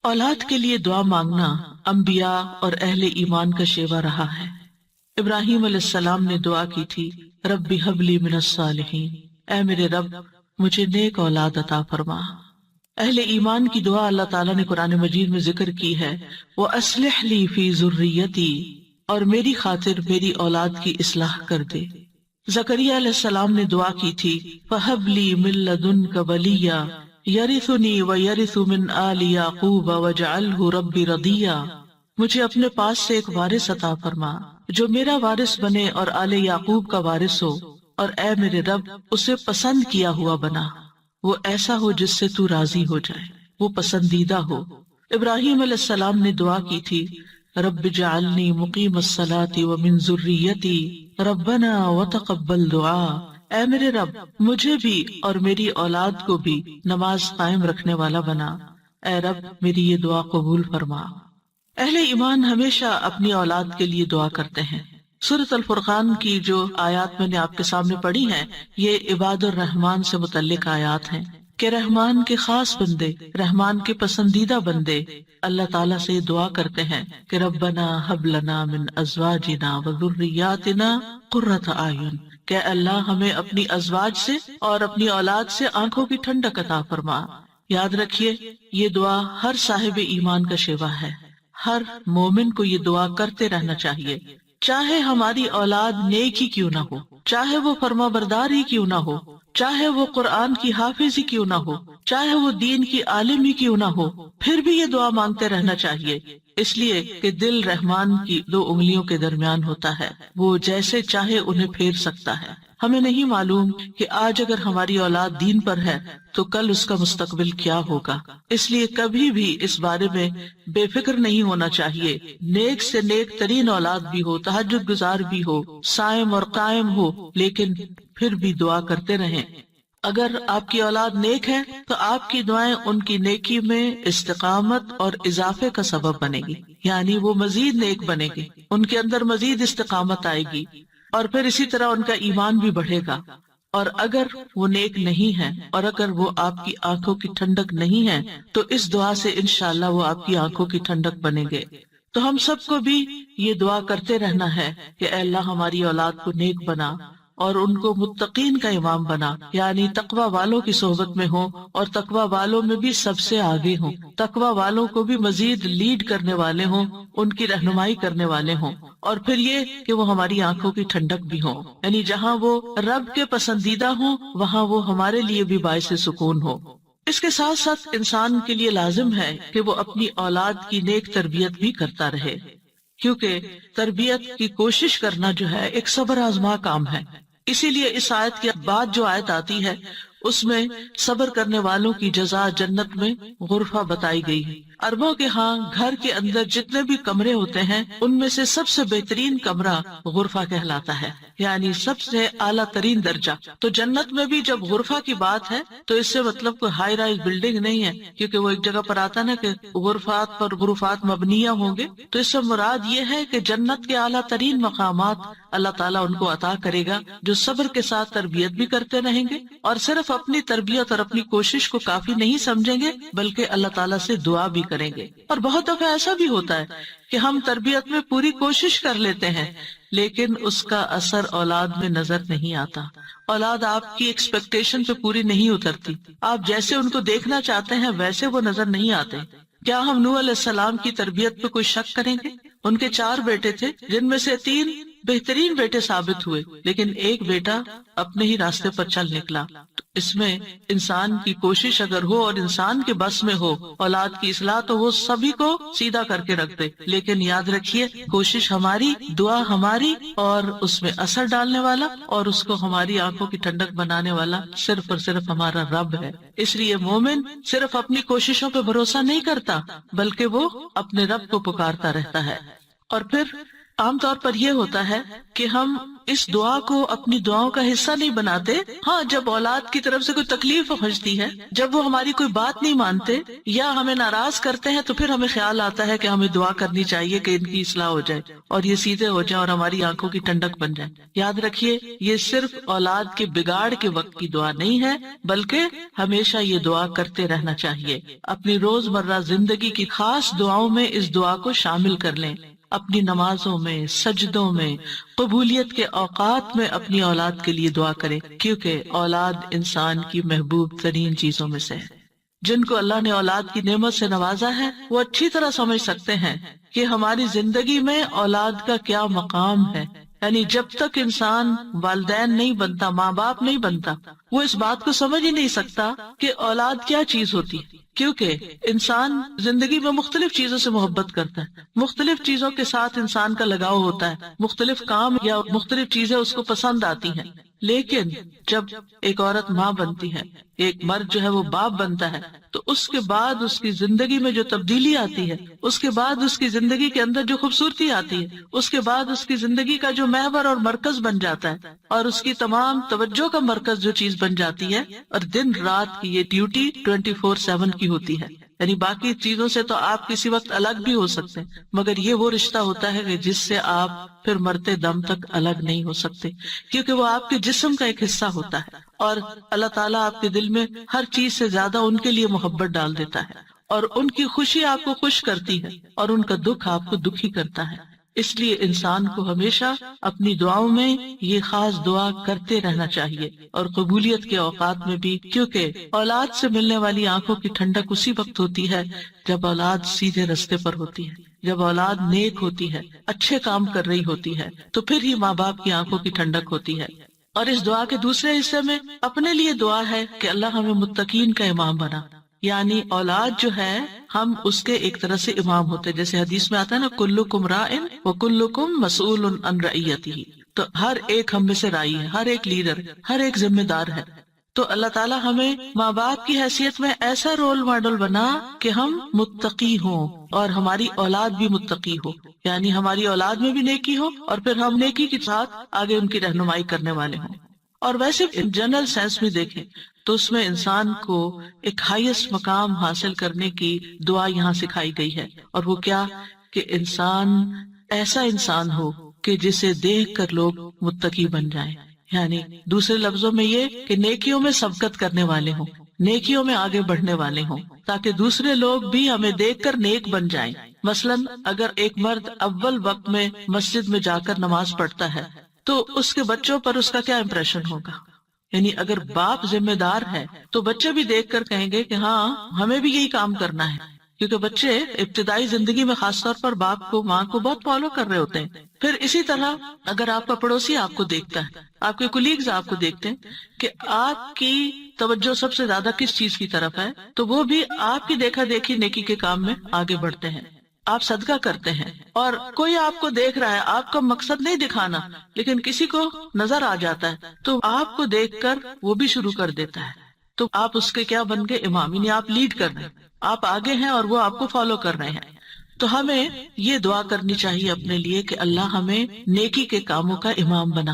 اولاد کے لیے دعا مانگنا انبیاء اور اہل ایمان کا شیوا رہا ہے۔ ابراہیم علیہ السلام نے دعا کی تھی، رب ہب لی من الصالحین، اے میرے رب مجھے نیک اولاد عطا فرما۔ اہل ایمان کی دعا اللہ تعالیٰ نے قرآن مجید میں ذکر کی ہے، وَأَصْلِحْ لِي فِي ذُرِّيَّتِي، اور میری خاطر میری اولاد کی اصلاح کر دے۔ زکریا علیہ السلام نے دعا کی تھی، فَهَبْ لِي مِن لَّدُنْكَ وَلِيًّا يَرِثُنِي وَيَرِثُ مِنْ آلِ يَعْقُوبَ وَاجْعَلْهُ رَبِّ رَضِيًّا، مجھے اپنے پاس سے ایک وارث عطا فرما جو میرا وارث بنے اور آل یعقوب کا وارث ہو، اور اے میرے رب اسے پسند کیا ہوا بنا، وہ ایسا ہو جس سے تو راضی ہو جائے، وہ پسندیدہ ہو۔ ابراہیم علیہ السلام نے دعا کی تھی، رب اجعلنی مقیم الصلاۃ ومن ذریتی ربنا وتقبل دعا، اے میرے رب مجھے بھی اور میری اولاد کو بھی نماز قائم رکھنے والا بنا، اے رب میری یہ دعا قبول فرما۔ اہل ایمان ہمیشہ اپنی اولاد کے لیے دعا کرتے ہیں۔ سورۃ الفرقان کی جو آیات میں نے آپ کے سامنے پڑھی ہیں، یہ عباد الرحمن سے متعلق آیات ہیں کہ رحمان کے خاص بندے، رحمان کے پسندیدہ بندے اللہ تعالیٰ سے دعا کرتے ہیں کہ ربنا ہب لنا من ازواجنا وذریاتنا قرۃ اعین، کہ اللہ ہمیں اپنی ازواج سے اور اپنی اولاد سے آنکھوں کی ٹھنڈک عطا فرما۔ یاد رکھیے یہ دعا ہر صاحب ایمان کا شیوا ہے، ہر مومن کو یہ دعا کرتے رہنا چاہیے، چاہے ہماری اولاد نیک ہی کیوں نہ ہو، چاہے وہ فرما بردار ہی کیوں نہ ہو، چاہے وہ قرآن کی حافظ ہی کیوں نہ ہو، چاہے وہ دین کی عالم ہی کیوں نہ ہو، پھر بھی یہ دعا مانگتے رہنا چاہیے، اس لیے کہ دل رحمان کی دو انگلیوں کے درمیان ہوتا ہے، وہ جیسے چاہے انہیں پھیر سکتا ہے۔ ہمیں نہیں معلوم کہ آج اگر ہماری اولاد دین پر ہے تو کل اس کا مستقبل کیا ہوگا، اس لیے کبھی بھی اس بارے میں بے فکر نہیں ہونا چاہیے۔ نیک سے نیک ترین اولاد بھی ہو، تہجد گزار بھی ہو، صائم اور قائم ہو، لیکن پھر بھی دعا کرتے رہیں۔ اگر آپ کی اولاد نیک ہے تو آپ کی دعائیں ان کی نیکی میں استقامت اور اضافے کا سبب بنے گی، یعنی وہ مزید نیک بنے گی، ان کے اندر مزید استقامت آئے گی، اور پھر اسی طرح ان کا ایمان بھی بڑھے گا۔ اور اگر وہ نیک نہیں ہے اور اگر وہ آپ کی آنکھوں کی ٹھنڈک نہیں ہے تو اس دعا سے انشاءاللہ وہ آپ کی آنکھوں کی ٹھنڈک بنے گے۔ تو ہم سب کو بھی یہ دعا کرتے رہنا ہے کہ اے اللہ ہماری اولاد کو نیک بنا اور ان کو متقین کا امام بنا، یعنی تقوی والوں کی صحبت میں ہوں اور تقوی والوں میں بھی سب سے آگے ہوں، تقوی والوں کو بھی مزید لیڈ کرنے والے ہوں، ان کی رہنمائی کرنے والے ہوں، اور پھر یہ کہ وہ ہماری آنکھوں کی ٹھنڈک بھی ہوں، یعنی جہاں وہ رب کے پسندیدہ ہوں وہاں وہ ہمارے لیے بھی باعث سکون ہو۔ اس کے ساتھ ساتھ انسان کے لیے لازم ہے کہ وہ اپنی اولاد کی نیک تربیت بھی کرتا رہے، کیونکہ تربیت کی کوشش کرنا جو ہے ایک صبر آزما کام ہے۔ اسی لیے اس آیت کے بعد جو آیت آتی ہے اس میں صبر کرنے والوں کی جزا جنت میں غرفہ بتائی گئی ہے۔ عربوں کے ہاں گھر کے اندر جتنے بھی کمرے ہوتے ہیں ان میں سے سب سے بہترین کمرہ غرفہ کہلاتا ہے، یعنی سب سے اعلیٰ ترین درجہ۔ تو جنت میں بھی جب غرفہ کی بات ہے تو اس سے مطلب کوئی ہائی رائز بلڈنگ نہیں ہے، کیونکہ وہ ایک جگہ پر آتا نا کہ غرفات پر غرفات مبنیہ ہوں گے، تو اس سے مراد یہ ہے کہ جنت کے اعلیٰ ترین مقامات اللہ تعالیٰ ان کو عطا کرے گا جو صبر کے ساتھ تربیت بھی کرتے رہیں گے اور صرف اپنی تربیت اور اپنی کوشش کو کافی نہیں سمجھیں گے بلکہ اللہ تعالیٰ سے دعا بھی کریں گے۔ اور بہت دفعہ ایسا بھی ہوتا ہے کہ ہم تربیت میں پوری کوشش کر لیتے ہیں لیکن اس کا اثر اولاد میں نظر نہیں آتا، اولاد آپ کی ایکسپیکٹیشن پہ پوری نہیں اترتی، آپ جیسے ان کو دیکھنا چاہتے ہیں ویسے وہ نظر نہیں آتے۔ کیا ہم نوح علیہ السلام کی تربیت پہ کوئی شک کریں گے؟ ان کے 4 بیٹے تھے جن میں سے 3 بہترین بیٹے ثابت ہوئے لیکن ایک بیٹا اپنے ہی راستے پر چل نکلا۔ تو اس میں انسان کی کوشش اگر ہو اور انسان کے بس میں ہو اولاد کی اصلاح تو وہ سبھی کو سیدھا کر کے رکھ دے، لیکن یاد رکھیے کوشش ہماری، دعا ہماری، اور اس میں اثر ڈالنے والا اور اس کو ہماری آنکھوں کی ٹھنڈک بنانے والا صرف اور صرف ہمارا رب ہے۔ اس لیے مومن صرف اپنی کوششوں پہ بھروسہ نہیں کرتا بلکہ وہ اپنے رب کو پکارتا رہتا ہے۔ اور پھر عام طور پر یہ ہوتا ہے کہ ہم اس دعا کو اپنی دعاؤں کا حصہ نہیں بناتے. ہاں، جب اولاد کی طرف سے کوئی تکلیف پہنچتی ہے، جب وہ ہماری کوئی بات نہیں مانتے یا ہمیں ناراض کرتے ہیں، تو پھر ہمیں خیال آتا ہے کہ ہمیں دعا کرنی چاہیے کہ ان کی اصلاح ہو جائے اور یہ سیدھے ہو جائیں اور ہماری آنکھوں کی ٹھنڈک بن جائے. یاد رکھیے، یہ صرف اولاد کے بگاڑ کے وقت کی دعا نہیں ہے، بلکہ ہمیشہ یہ دعا کرتے رہنا چاہیے. اپنی روزمرہ زندگی کی خاص دعاؤں میں اس دعا کو شامل کر لیں. اپنی نمازوں میں، سجدوں میں، قبولیت کے اوقات میں اپنی اولاد کے لیے دعا کریں، کیونکہ اولاد انسان کی محبوب ترین چیزوں میں سے ہے. جن کو اللہ نے اولاد کی نعمت سے نوازا ہے، وہ اچھی طرح سمجھ سکتے ہیں کہ ہماری زندگی میں اولاد کا کیا مقام ہے. یعنی جب تک انسان والدین نہیں بنتا، ماں باپ نہیں بنتا، وہ اس بات کو سمجھ ہی نہیں سکتا کہ اولاد کیا چیز ہوتی ہے. کیونکہ انسان زندگی میں مختلف چیزوں سے محبت کرتا ہے، مختلف چیزوں کے ساتھ انسان کا لگاؤ ہوتا ہے، مختلف کام یا مختلف چیزیں اس کو پسند آتی ہیں. لیکن جب ایک عورت ماں بنتی ہے، ایک مرد جو ہے وہ باپ بنتا ہے، تو اس کے بعد اس کی زندگی میں جو تبدیلی آتی ہے، اس کے بعد اس کی زندگی کے اندر جو خوبصورتی آتی ہے، اس کے بعد اس کی زندگی کا جو محور اور مرکز بن جاتا ہے، اور اس کی تمام توجہ کا مرکز جو چیز بن جاتی ہے، اور دن رات کی یہ ڈیوٹی 24/7 کی ہوتی ہے. یعنی باقی چیزوں سے تو آپ کسی وقت الگ بھی ہو سکتے ہیں، مگر یہ وہ رشتہ ہوتا ہے کہ جس سے آپ پھر مرتے دم تک الگ نہیں ہو سکتے، کیونکہ وہ آپ کے جسم کا ایک حصہ ہوتا ہے. اور اللہ تعالیٰ آپ کے دل میں ہر چیز سے زیادہ ان کے لیے محبت ڈال دیتا ہے، اور ان کی خوشی آپ کو خوش کرتی ہے، اور ان کا دکھ آپ کو دکھی کرتا ہے. اس لیے انسان کو ہمیشہ اپنی دعاؤں میں یہ خاص دعا کرتے رہنا چاہیے، اور قبولیت کے اوقات میں بھی، کیونکہ اولاد سے ملنے والی آنکھوں کی ٹھنڈک اسی وقت ہوتی ہے جب اولاد سیدھے رستے پر ہوتی ہے، جب اولاد نیک ہوتی ہے، اچھے کام کر رہی ہوتی ہے، تو پھر ہی ماں باپ کی آنکھوں کی ٹھنڈک ہوتی ہے. اور اس دعا کے دوسرے حصے میں اپنے لیے دعا ہے کہ اللہ ہمیں متقین کا امام بنا. یعنی اولاد جو ہے، ہم اس کے ایک طرح سے امام ہوتے، جیسے حدیث میں آتا ہے نا، کلکم راعٍ وکلکم مسئول عن رعیتہ. تو ہر ایک ہم میں سے راعی ہے، ہر ایک لیڈر، ہر ایک ذمہ دار ہے. تو اللہ تعالیٰ ہمیں ماں باپ کی حیثیت میں ایسا رول ماڈل بنا کہ ہم متقی ہوں اور ہماری اولاد بھی متقی ہو. یعنی ہماری اولاد میں بھی نیکی ہو، اور پھر ہم نیکی کے ساتھ آگے ان کی رہنمائی کرنے والے ہوں. اور ویسے جنرل سینس میں دیکھیں تو اس میں انسان کو ایک ہائیسٹ مقام حاصل کرنے کی دعا یہاں سکھائی گئی ہے، اور وہ کیا کہ انسان ایسا انسان ہو کہ جسے دیکھ کر لوگ متقی بن جائیں. یعنی دوسرے لفظوں میں یہ کہ نیکیوں میں سبقت کرنے والے ہوں، نیکیوں میں آگے بڑھنے والے ہوں، تاکہ دوسرے لوگ بھی ہمیں دیکھ کر نیک بن جائیں. مثلاً اگر ایک مرد اول وقت میں مسجد میں جا کر نماز پڑھتا ہے تو اس کے بچوں پر اس کا کیا امپریشن ہوگا. یعنی اگر باپ ذمہ دار ہے تو بچے بھی دیکھ کر کہیں گے کہ ہاں ہمیں بھی یہی کام کرنا ہے، کیونکہ بچے ابتدائی زندگی میں خاص طور پر باپ کو، ماں کو بہت فالو کر رہے ہوتے ہیں. پھر اسی طرح اگر آپ کا پڑوسی آپ کو دیکھتا ہے، آپ کے کولیگز آپ کو دیکھتے ہیں کہ آپ کی توجہ سب سے زیادہ کس چیز کی طرف ہے، تو وہ بھی آپ کی دیکھا دیکھی نیکی کے کام میں آگے بڑھتے ہیں. آپ صدقہ کرتے ہیں اور کوئی آپ کو دیکھ رہا ہے، آپ کا مقصد نہیں دکھانا، لیکن کسی کو نظر آ جاتا ہے تو آپ کو دیکھ کر وہ بھی شروع کر دیتا ہے. تو آپ اس کے کیا بن گئے؟ امام. یعنی آپ لیڈ کر رہے ہیں، آپ آگے ہیں اور وہ آپ کو فالو کر رہے ہیں. تو ہمیں یہ دعا کرنی چاہیے اپنے لیے کہ اللہ ہمیں نیکی کے کاموں کا امام بنا.